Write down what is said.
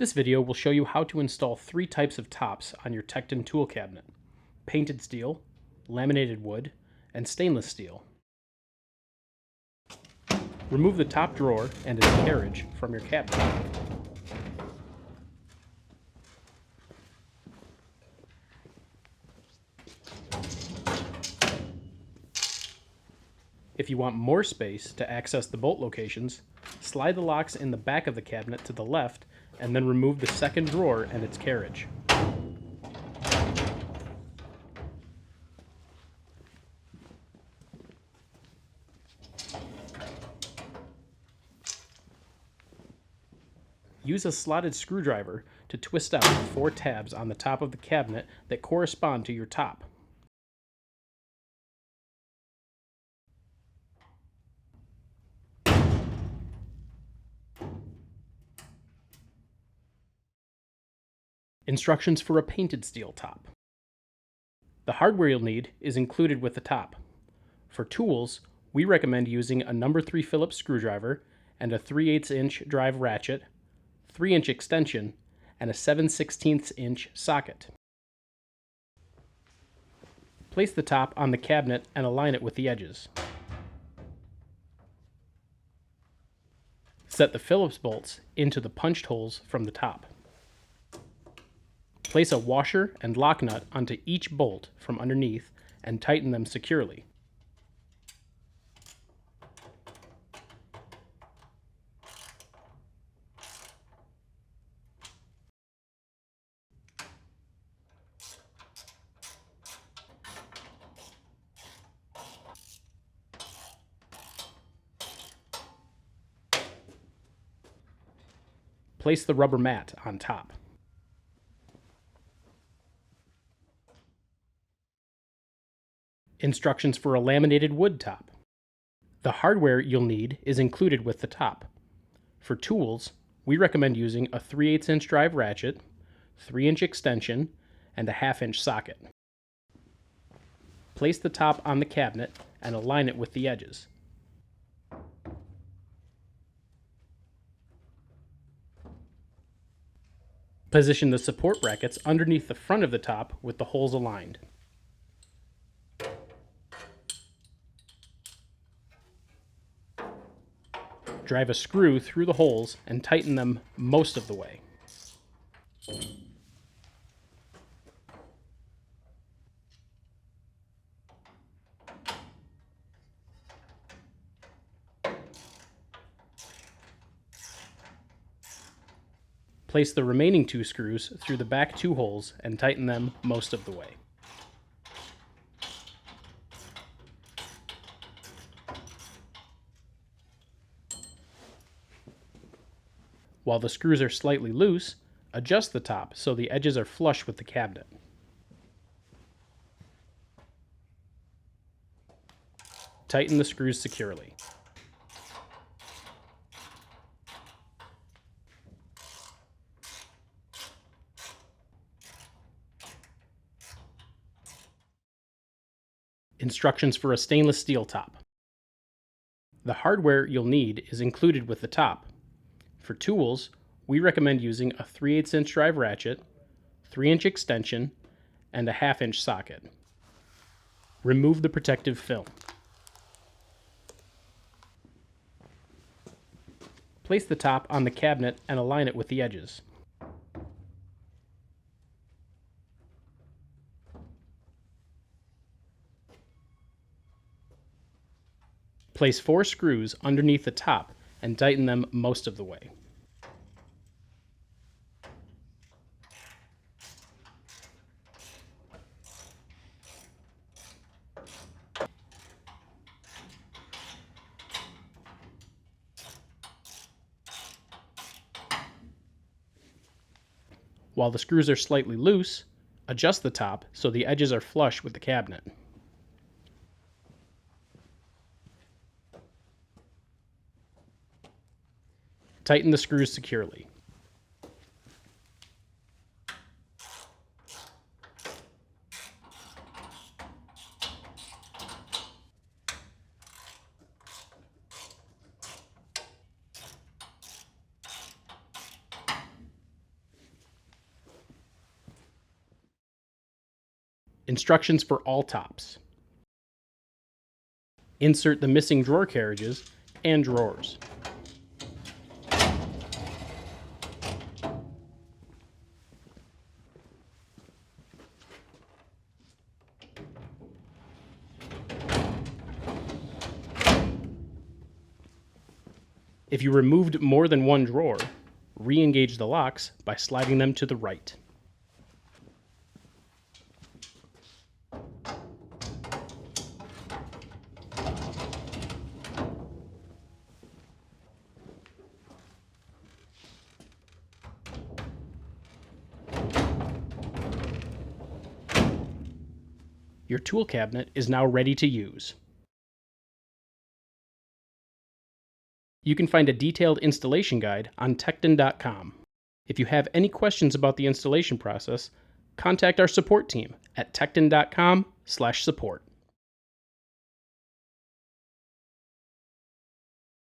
This video will show you how to install 3 types of tops on your Tekton tool cabinet: painted steel, laminated wood, and stainless steel. Remove the top drawer and its carriage from your cabinet. If you want more space to access the bolt locations, slide the locks in the back of the cabinet to the left and then remove the second drawer and its carriage. Use a slotted screwdriver to twist out the 4 tabs on the top of the cabinet that correspond to your top. Instructions for a painted steel top. The hardware you'll need is included with the top. For tools, we recommend using a No. 3 Phillips screwdriver and a 3/8 inch drive ratchet, 3-inch extension, and a 7/16 inch socket. Place the top on the cabinet and align it with the edges. Set the Phillips bolts into the punched holes from the top. Place a washer and lock nut onto each bolt from underneath and tighten them securely. Place the rubber mat on top. Instructions for a laminated wood top. The hardware you'll need is included with the top. For tools, we recommend using a 3/8 inch drive ratchet, 3-inch extension, and a 1/2 inch socket. Place the top on the cabinet and align it with the edges. Position the support brackets underneath the front of the top with the holes aligned. Drive a screw through the holes and tighten them most of the way. Place the remaining 2 screws through the back 2 holes and tighten them most of the way. While the screws are slightly loose, adjust the top so the edges are flush with the cabinet. Tighten the screws securely. Instructions for a stainless steel top. The hardware you'll need is included with the top. For tools, we recommend using a 3/8 inch drive ratchet, 3-inch extension, and a 1/2 inch socket. Remove the protective film. Place the top on the cabinet and align it with the edges. Place 4 screws underneath the top and tighten them most of the way. While the screws are slightly loose, adjust the top so the edges are flush with the cabinet. Tighten the screws securely. Instructions for all tops. Insert the missing drawer carriages and drawers. If you removed more than one drawer, re-engage the locks by sliding them to the right. Your tool cabinet is now ready to use. You can find a detailed installation guide on Tekton.com. If you have any questions about the installation process, contact our support team at Tekton.com/support.